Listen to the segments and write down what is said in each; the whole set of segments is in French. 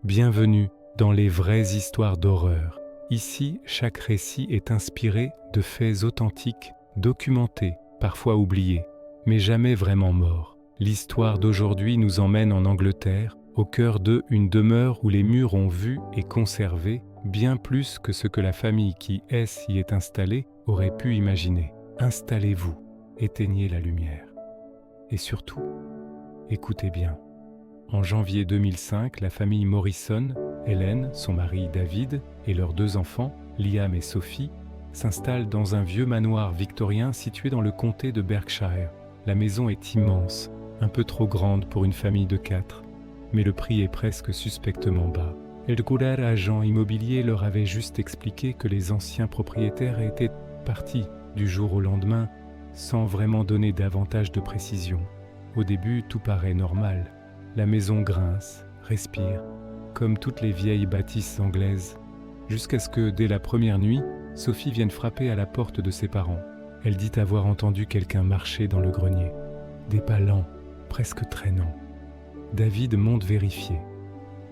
Bienvenue dans les vraies histoires d'horreur. Ici, chaque récit est inspiré de faits authentiques, documentés, parfois oubliés, mais jamais vraiment morts. L'histoire d'aujourd'hui nous emmène en Angleterre, au cœur d'une demeure où les murs ont vu et conservé bien plus que ce que la famille qui s'y est installée aurait pu imaginer. Installez-vous, éteignez la lumière. Et surtout, écoutez bien. En janvier 2005, la famille Morrison, Hélène, son mari David et leurs 2 enfants, Liam et Sophie, s'installent dans un vieux manoir victorien situé dans le comté de Berkshire. La maison est immense, un peu trop grande pour une famille de 4, mais le prix est presque suspectement bas. El Goular, agent immobilier, leur avait juste expliqué que les anciens propriétaires étaient partis du jour au lendemain, sans vraiment donner davantage de précision. Au début, tout paraît normal. La maison grince, respire, comme toutes les vieilles bâtisses anglaises, jusqu'à ce que, dès la première nuit, Sophie vienne frapper à la porte de ses parents. Elle dit avoir entendu quelqu'un marcher dans le grenier. Des pas lents, presque traînants. David monte vérifier.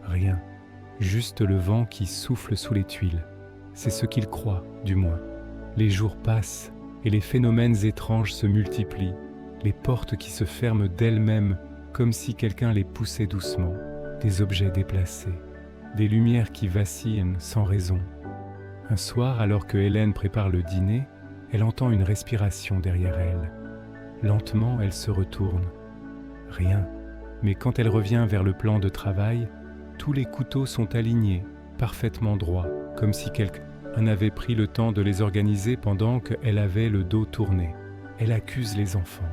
Rien, juste le vent qui souffle sous les tuiles. C'est ce qu'il croit, du moins. Les jours passent et les phénomènes étranges se multiplient. Les portes qui se ferment d'elles-mêmes, comme si quelqu'un les poussait doucement, des objets déplacés, des lumières qui vacillent sans raison. Un soir, alors que Hélène prépare le dîner, elle entend une respiration derrière elle. Lentement, elle se retourne. Rien. Mais quand elle revient vers le plan de travail, tous les couteaux sont alignés, parfaitement droits, comme si quelqu'un avait pris le temps de les organiser pendant qu'elle avait le dos tourné. Elle accuse les enfants.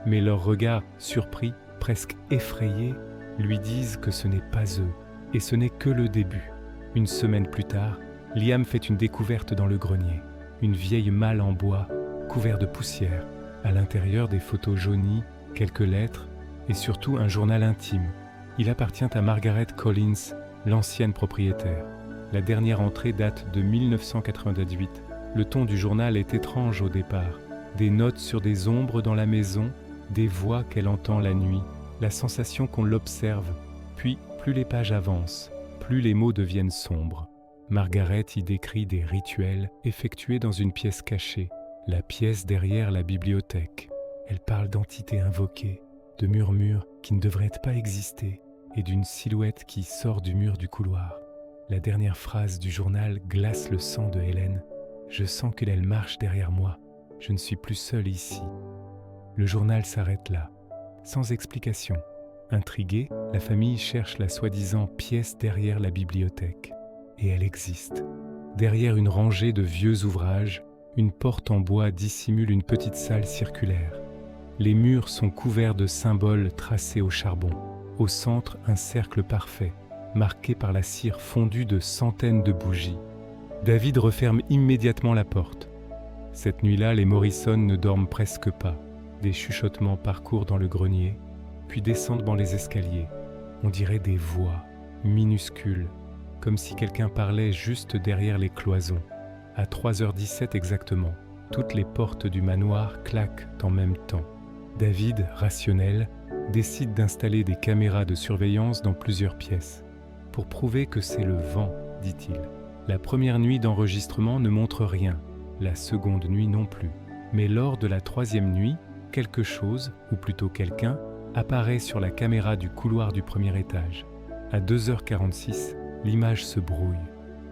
Mais leurs regards surpris, presque effrayés, lui disent que ce n'est pas eux, et ce n'est que le début. Une semaine plus tard, Liam fait une découverte dans le grenier, une vieille malle en bois, couverte de poussière, à l'intérieur des photos jaunies, quelques lettres, et surtout un journal intime. Il appartient à Margaret Collins, l'ancienne propriétaire. La dernière entrée date de 1998. Le ton du journal est étrange au départ. Des notes sur des ombres dans la maison, des voix qu'elle entend la nuit, la sensation qu'on l'observe, puis plus les pages avancent, plus les mots deviennent sombres. Margaret y décrit des rituels effectués dans une pièce cachée, la pièce derrière la bibliothèque. Elle parle d'entités invoquées, de murmures qui ne devraient pas exister et d'une silhouette qui sort du mur du couloir. La dernière phrase du journal glace le sang de Hélène. « Je sens qu'elle marche derrière moi. Je ne suis plus seule ici. » Le journal s'arrête là, sans explication. Intriguée, la famille cherche la soi-disant pièce derrière la bibliothèque. Et elle existe. Derrière une rangée de vieux ouvrages, une porte en bois dissimule une petite salle circulaire. Les murs sont couverts de symboles tracés au charbon. Au centre, un cercle parfait, marqué par la cire fondue de centaines de bougies. David referme immédiatement la porte. Cette nuit-là, les Morrison ne dorment presque pas. Des chuchotements parcourent dans le grenier, puis descendent dans les escaliers. On dirait des voix, minuscules, comme si quelqu'un parlait juste derrière les cloisons. À 3h17 exactement, toutes les portes du manoir claquent en même temps. David, rationnel, décide d'installer des caméras de surveillance dans plusieurs pièces. Pour prouver que c'est le vent, dit-il. La première nuit d'enregistrement ne montre rien, la seconde nuit non plus. Mais lors de la 3e nuit, quelque chose, ou plutôt quelqu'un, apparaît sur la caméra du couloir du premier étage. À 2h46, l'image se brouille,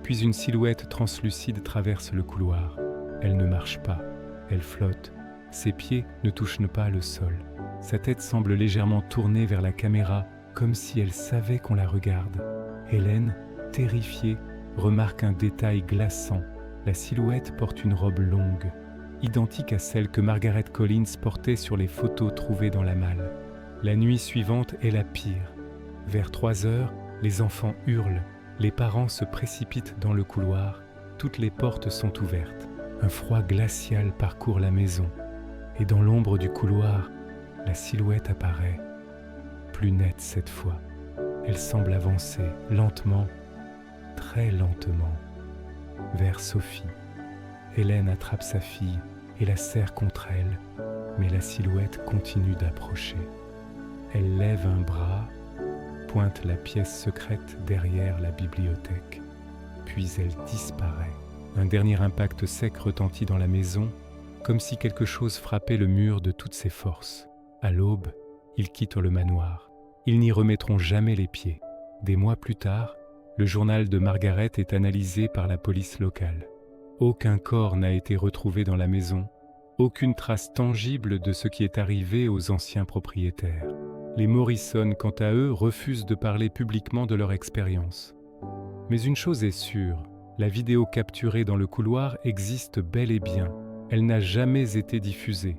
puis une silhouette translucide traverse le couloir. Elle ne marche pas, elle flotte. Ses pieds ne touchent pas le sol. Sa tête semble légèrement tournée vers la caméra, comme si elle savait qu'on la regarde. Hélène, terrifiée, remarque un détail glaçant. La silhouette porte une robe longue, identique à celle que Margaret Collins portait sur les photos trouvées dans la malle. La nuit suivante est la pire. Vers 3h, les enfants hurlent, les parents se précipitent dans le couloir, toutes les portes sont ouvertes. Un froid glacial parcourt la maison, et dans l'ombre du couloir, la silhouette apparaît, plus nette cette fois. Elle semble avancer lentement, très lentement, vers Sophie. Hélène attrape sa fille et la serre contre elle, mais la silhouette continue d'approcher. Elle lève un bras pointe la pièce secrète derrière la bibliothèque. Puis elle disparaît. Un dernier impact sec retentit dans la maison, comme si quelque chose frappait le mur de toutes ses forces. À l'aube, ils quittent le manoir. Ils n'y remettront jamais les pieds. Des mois plus tard, le journal de Margaret est analysé par la police locale. Aucun corps n'a été retrouvé dans la maison, aucune trace tangible de ce qui est arrivé aux anciens propriétaires. Les Morrison, quant à eux, refusent de parler publiquement de leur expérience. Mais une chose est sûre, la vidéo capturée dans le couloir existe bel et bien. Elle n'a jamais été diffusée.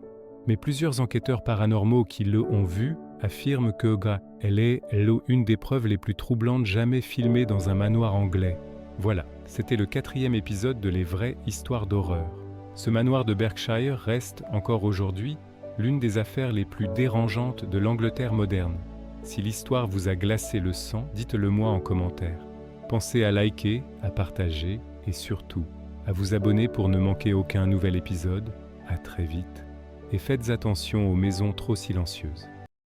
Mais plusieurs enquêteurs paranormaux qui l'ont vue affirment qu'elle est une des preuves les plus troublantes jamais filmées dans un manoir anglais. Voilà, c'était le 4e épisode de Les vraies histoires d'horreur. Ce manoir de Berkshire reste, encore aujourd'hui, l'une des affaires les plus dérangeantes de l'Angleterre moderne. Si l'histoire vous a glacé le sang, dites-le moi en commentaire. Pensez à liker, à partager et surtout à vous abonner pour ne manquer aucun nouvel épisode. À très vite et faites attention aux maisons trop silencieuses.